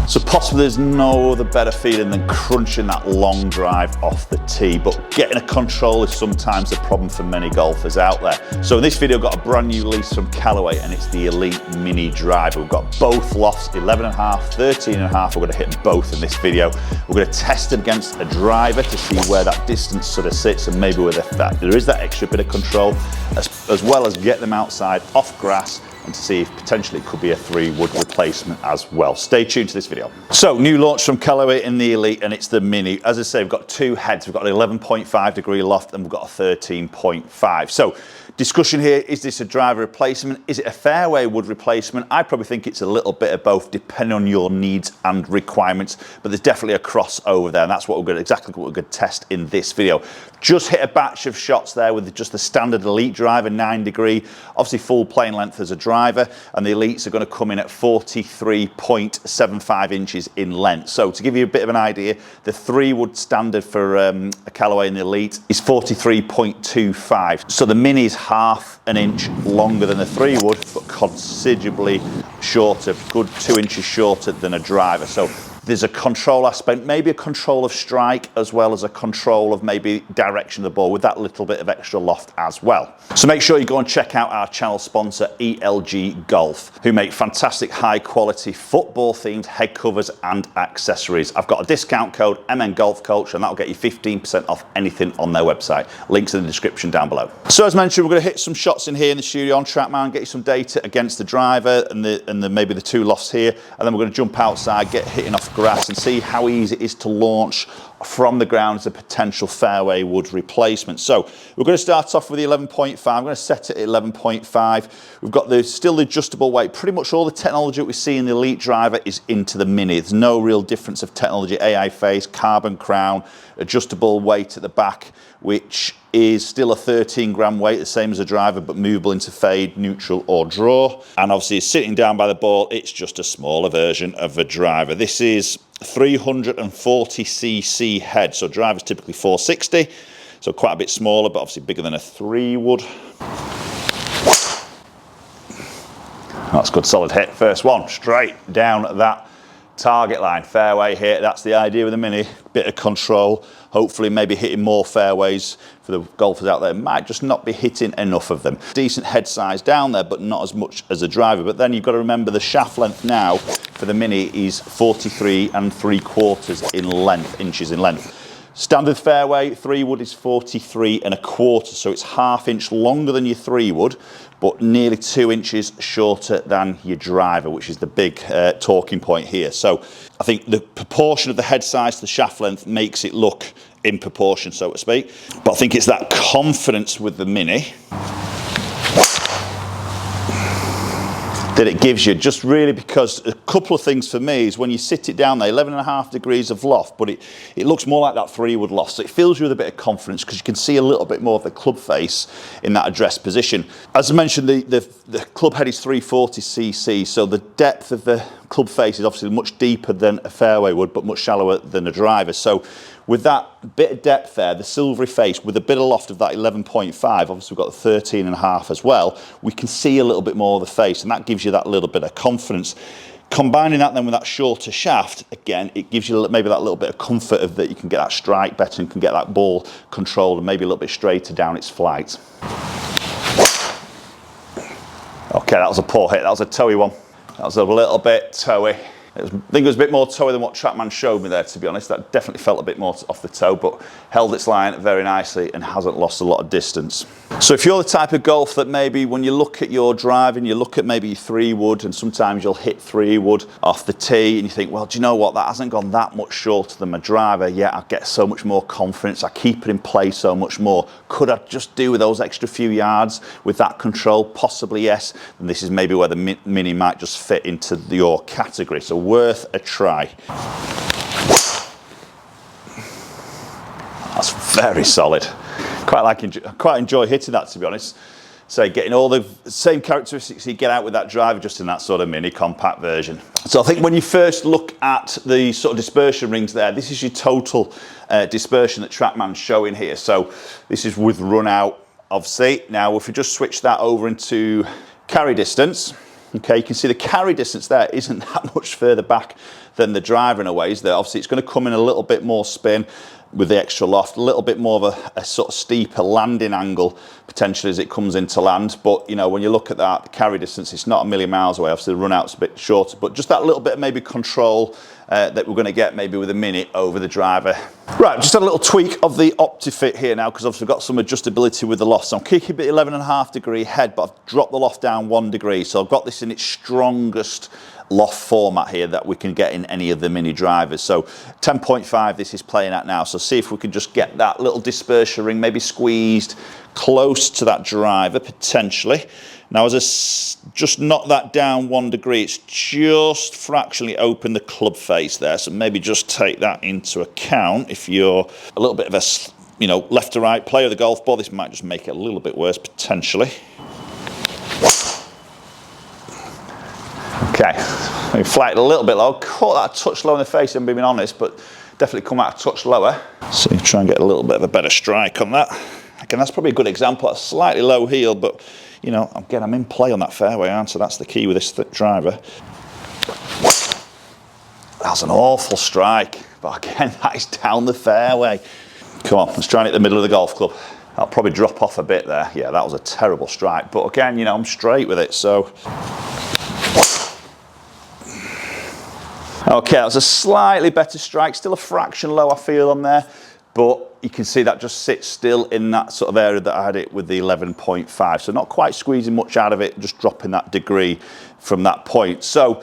So possibly there's no other better feeling than crunching that long drive off the tee, but getting a control is sometimes a problem for many golfers out there. So in this video, I've got a brand new release from Callaway, and it's the Elyte Mini Driver. We've got both lofts, 11.5, 13.5. We're going to hit them both in this video. We're going to test them against a driver to see where that distance sort of sits, and maybe where there is that extra bit of control, as well as get them outside off grass, and to see if potentially it could be a 3-wood replacement as well. Stay tuned to this video. So, new launch from Callaway in the Elyte, and it's the Mini. As I say, we've got two heads. We've got an 11.5 degree loft, and we've got a 13.5. So, discussion here, is this a driver replacement? Is it a fairway wood replacement? I probably think it's a little bit of both, depending on your needs and requirements, but there's definitely a crossover there, and that's what exactly what we're going to test in this video. Just hit a batch of shots there with just the standard Elyte driver, 9 degree, obviously full plane length as a driver, and the Elytes are going to come in at 43.75 inches in length. So to give you a bit of an idea, the 3-wood standard for a Callaway in the Elyte is 43.25. So the Mini is half an inch longer than the 3-wood, but considerably shorter, good 2 inches shorter than a driver. So there's a control aspect, maybe a control of strike, as well as a control of maybe direction of the ball with that little bit of extra loft as well. So make sure you go and check out our channel sponsor, ELG Golf, who make fantastic high quality football themed head covers and accessories. I've got a discount code, MN Golf Coach, and that'll get you 15% off anything on their website. Links in the description down below. So as mentioned, we're going to hit some shots in here in the studio on TrackMan, get you some data against the driver and maybe the two lofts here, and then we're going to jump outside, get hitting off grass, and see how easy it is to launch from the ground as a potential fairway wood replacement. So we're going to start off with the 11.5. I'm going to set it at 11.5. We've got still the adjustable weight. Pretty much all the technology that we see in the Elyte driver is into the Mini. There's no real difference of technology. AI face, carbon crown, adjustable weight at the back, which is still a 13 gram weight, the same as a driver, but movable into fade, neutral or draw. And obviously sitting down by the ball, it's just a smaller version of a driver. This is 340cc head, so driver's typically 460, so quite a bit smaller, but obviously bigger than a 3-wood. That's a good solid hit. First one, straight down that target line, fairway hit. That's the idea with the Mini, bit of control, hopefully maybe hitting more fairways. For the golfers out there, might just not be hitting enough of them. Decent head size down there, but not as much as a driver. But then you've got to remember the shaft length now for the Mini is 43.75 inches in length. Standard fairway 3-wood is 43.25, so it's ½ inch longer than your 3-wood, but nearly 2 inches shorter than your driver, which is the big talking point here. So I think the proportion of the head size to the shaft length makes it look in proportion, so to speak. But I think it's that confidence with the Mini that it gives you, just really because a couple of things for me is when you sit it down there, 11.5 degrees of loft, but it looks more like that 3-wood loft, so it fills you with a bit of confidence because you can see a little bit more of the club face in that address position. As I mentioned, the club head is 340cc, so the depth of the club face is obviously much deeper than a fairway wood, but much shallower than a driver. So with that bit of depth there, the silvery face, with a bit of loft of that 11.5, obviously we've got the 13.5 as well, we can see a little bit more of the face, and that gives you that little bit of confidence. Combining that then with that shorter shaft, again, it gives you maybe that little bit of comfort of that you can get that strike better and can get that ball controlled and maybe a little bit straighter down its flight. Okay, that was a poor hit, that was a toey one. That was a little bit toey. I think it was a bit more toey than what TrackMan showed me there, to be honest. That definitely felt a bit more off the toe, but held its line very nicely and hasn't lost a lot of distance. So if you're the type of golf that maybe when you look at your driving, you look at maybe 3-wood, and sometimes you'll hit 3-wood off the tee and you think, well, do you know what, that hasn't gone that much shorter than my driver, yet I get so much more confidence, I keep it in play so much more. Could I just do with those extra few yards with that control? Possibly yes. And this is maybe where the Mini might just fit into your category. So worth a try. That's very solid. Quite enjoy hitting that, to be honest. So getting all the same characteristics you get out with that driver, just in that sort of mini compact version. So I think when you first look at the sort of dispersion rings there, this is your total dispersion that TrackMan's showing here. So this is with run out, obviously. Now if we just switch that over into carry distance, Okay, you can see the carry distance there isn't that much further back than the driver in a way, is there? Obviously, it's going to come in a little bit more spin with the extra loft, a little bit more of a sort of steeper landing angle potentially as it comes into land. But you know, when you look at that, the carry distance, it's not a million miles away. Obviously, the run out's a bit shorter, but just that little bit of maybe control that we're going to get maybe with a Mini over the driver. Right, just a little tweak of the OptiFit here now, because obviously we've got some adjustability with the loft. So I'm keeping it 11.5 degree head, but I've dropped the loft down 1 degree. So I've got this in its strongest loft format here that we can get in any of the Mini drivers. So 10.5 this is playing at now. So see if we can just get that little dispersion ring maybe squeezed close to that driver potentially. Now as I just knock that down 1 degree, it's just fractionally open the club face there. So maybe just take that into account. If you're a little bit of a, you know, left to right player of the golf ball, this might just make it a little bit worse potentially. Okay, we flight a little bit low, caught that a touch low in the face, I'm being honest, but definitely come out a touch lower. So you try and get a little bit of a better strike on that. Again, that's probably a good example. That's slightly low heel, but you know, again, I'm in play on that fairway, aren't I? That's the key with this driver. That's an awful strike, but again, that is down the fairway. Come on, let's try and hit the middle of the golf club. I'll probably drop off a bit there. Yeah, that was a terrible strike, but again, you know, I'm straight with it, so. Okay, that was a slightly better strike, still a fraction low I feel on there, but you can see that just sits still in that sort of area that I had it with the 11.5. So not quite squeezing much out of it, just dropping that degree from that point. So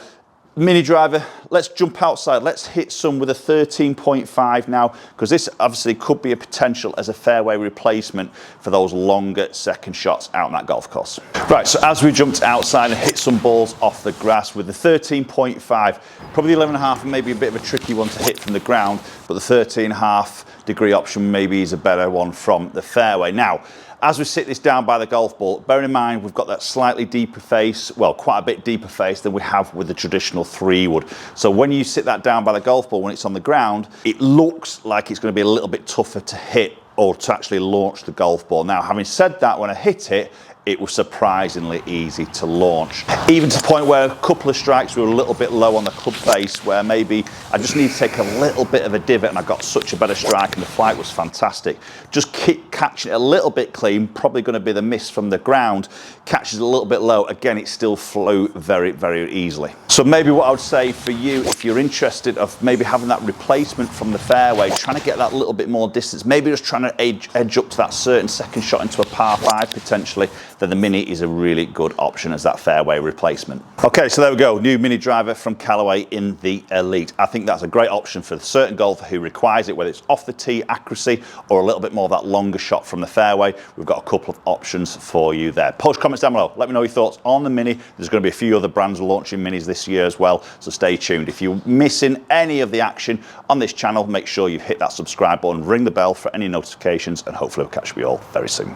Mini driver, let's jump outside. Let's hit some with a 13.5 now, because this obviously could be a potential as a fairway replacement for those longer second shots out on that golf course. Right, so as we jumped outside and hit some balls off the grass with the 13.5, probably the 11.5 and maybe a bit of a tricky one to hit from the ground, but the 13.5 degree option maybe is a better one from the fairway. Now, as we sit this down by the golf ball, bearing in mind we've got that slightly deeper face, well, quite a bit deeper face than we have with the traditional 3-wood. So when you sit that down by the golf ball, when it's on the ground, it looks like it's going to be a little bit tougher to hit or to actually launch the golf ball. Now, having said that, when I hit it, it was surprisingly easy to launch. Even to the point where a couple of strikes were a little bit low on the club face, where maybe I just need to take a little bit of a divot, and I got such a better strike and the flight was fantastic. Just keep catching it a little bit clean, probably going to be the miss from the ground. Catches a little bit low, again it still flew very, very easily. So maybe what I would say for you, if you're interested of maybe having that replacement from the fairway, trying to get that little bit more distance, maybe just trying to edge up to that certain second shot into a par 5 potentially, then the Mini is a really good option as that fairway replacement. Okay, so there we go, new Mini driver from Callaway in the Elite. I think that's a great option for a certain golfer who requires it, whether it's off the tee accuracy or a little bit more of that longer shot from the fairway. We've got a couple of options for you there. Post comments down below, let me know your thoughts on the Mini. There's going to be a few other brands launching Minis this year as well, so stay tuned. If you're missing any of the action on this channel, make sure you've hit that subscribe button, ring the bell for any notifications, and hopefully we'll catch you all very soon.